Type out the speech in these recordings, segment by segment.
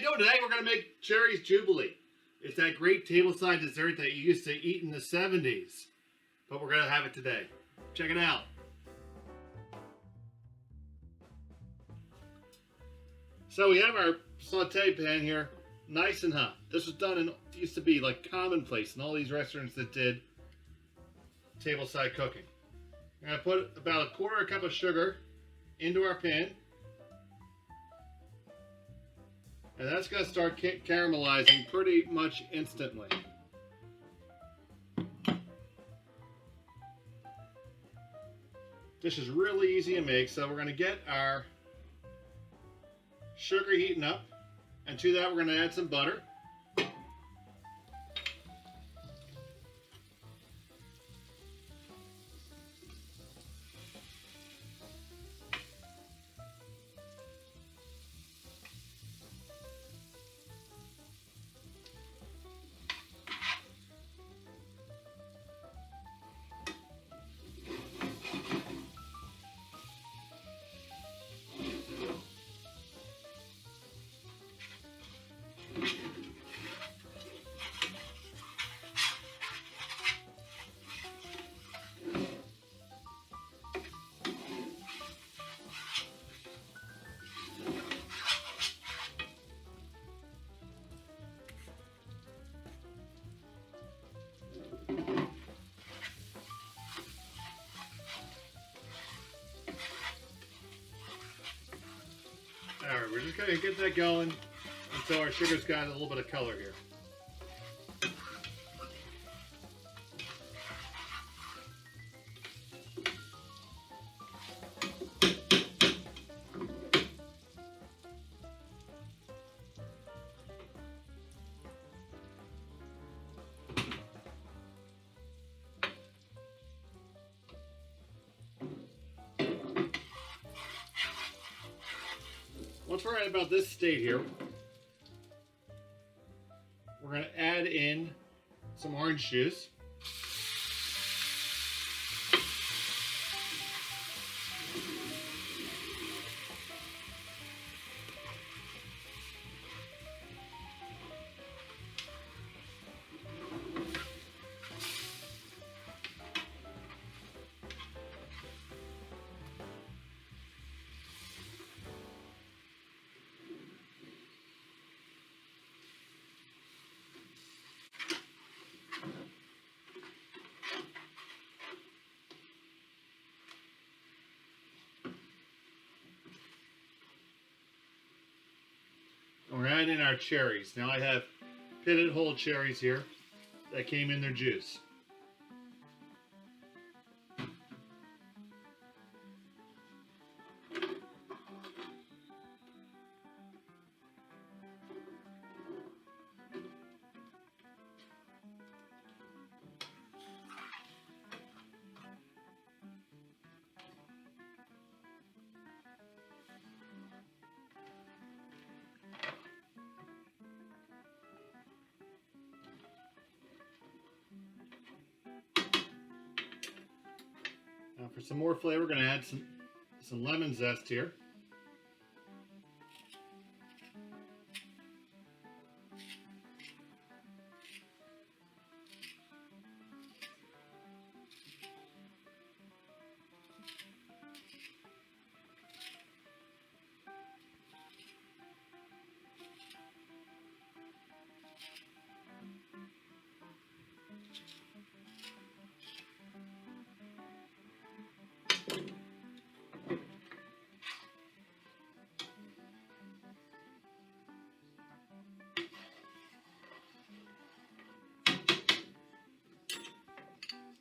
you doing? Today we're going to make Cherries Jubilee. It's that great tableside dessert that you used to eat in the 70s. But we're going to have it today. Check it out. So we have our saute pan here, nice and hot. This was done in, used to be like commonplace in all these restaurants that did tableside cooking. I'm going to put about a quarter cup of sugar into our pan. And that's going to start caramelizing pretty much instantly. This is really easy to make, so we're going to get our sugar heating up. And to that, we're going to add some butter. Alright, we're just going to get that going until our sugar's got a little bit of color here. Once we're at about this state here, we're going to add in some orange juice. We're adding in our cherries. Now I have pitted whole cherries here that came in their juice. Now for some more flavor, we're going to add some lemon zest here.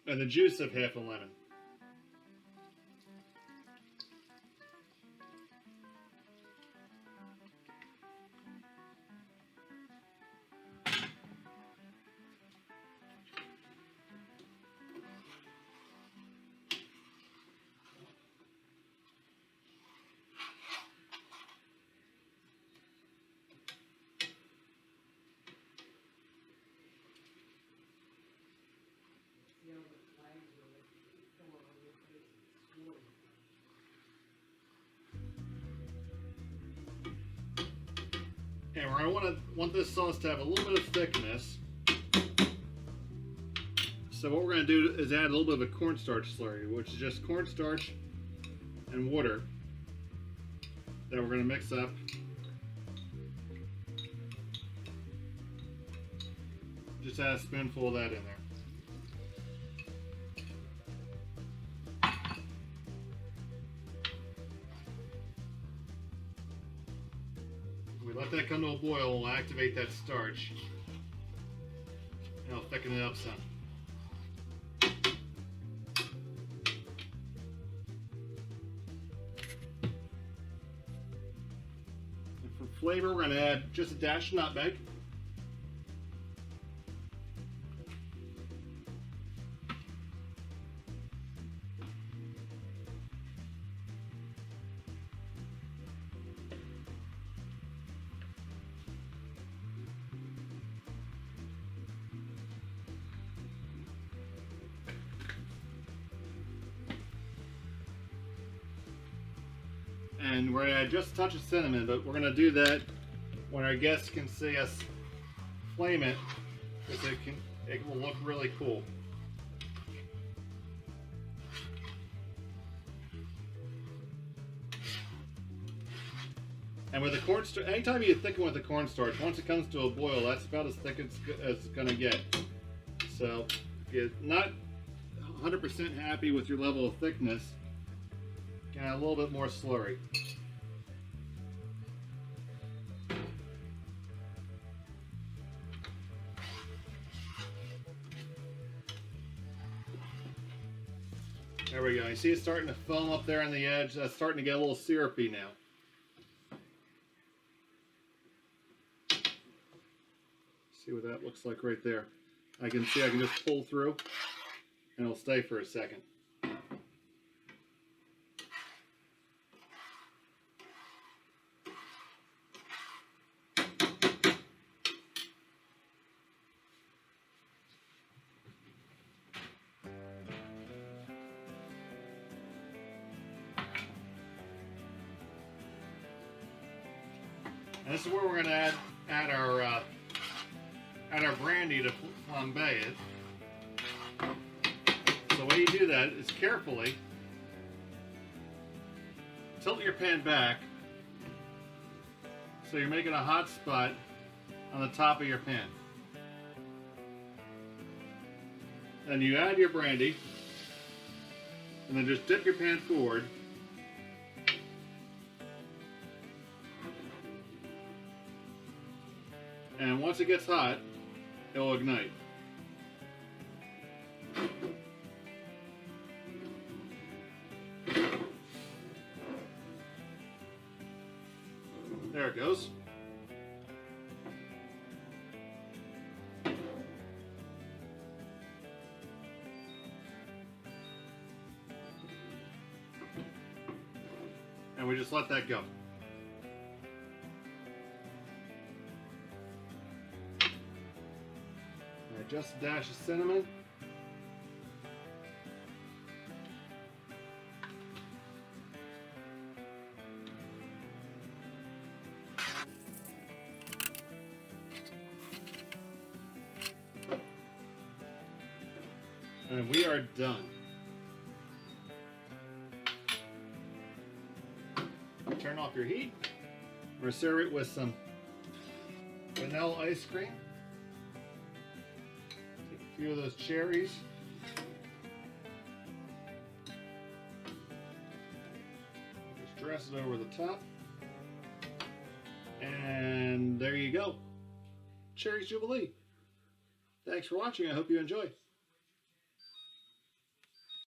And the juice of half a lemon. And we're going to want this sauce to have a little bit of thickness. So what we're going to do is add a little bit of a cornstarch slurry, which is just cornstarch and water that we're going to mix up. Just add a spoonful of that in there. We let that come to a boil, we'll activate that starch. And I'll thicken it up some. And for flavor, we're going to add just a dash of nutmeg. And we're going to add just a touch of cinnamon, but we're going to do that when our guests can see us flame it, because it will look really cool. And with the cornstarch, anytime you thicken with the cornstarch, once it comes to a boil, that's about as thick as it's going to get. So if you're not 100% happy with your level of thickness, you can add a little bit more slurry. There we go. You see it's starting to foam up there on the edge. That's starting to get a little syrupy now. See what that looks like right there. I can see I can just pull through and it'll stay for a second. And this is where we're going to add our brandy to flambe it. So the way you do that is carefully tilt your pan back so you're making a hot spot on the top of your pan. Then you add your brandy and then just dip your pan forward. And once it gets hot, it will ignite. There it goes. And we just let that go. Just a dash of cinnamon. And we are done. Turn off your heat. We're going to serve it with some vanilla ice cream. A few of those cherries. Just dress it over the top. And there you go. Cherries Jubilee. Thanks for watching. I hope you enjoyed.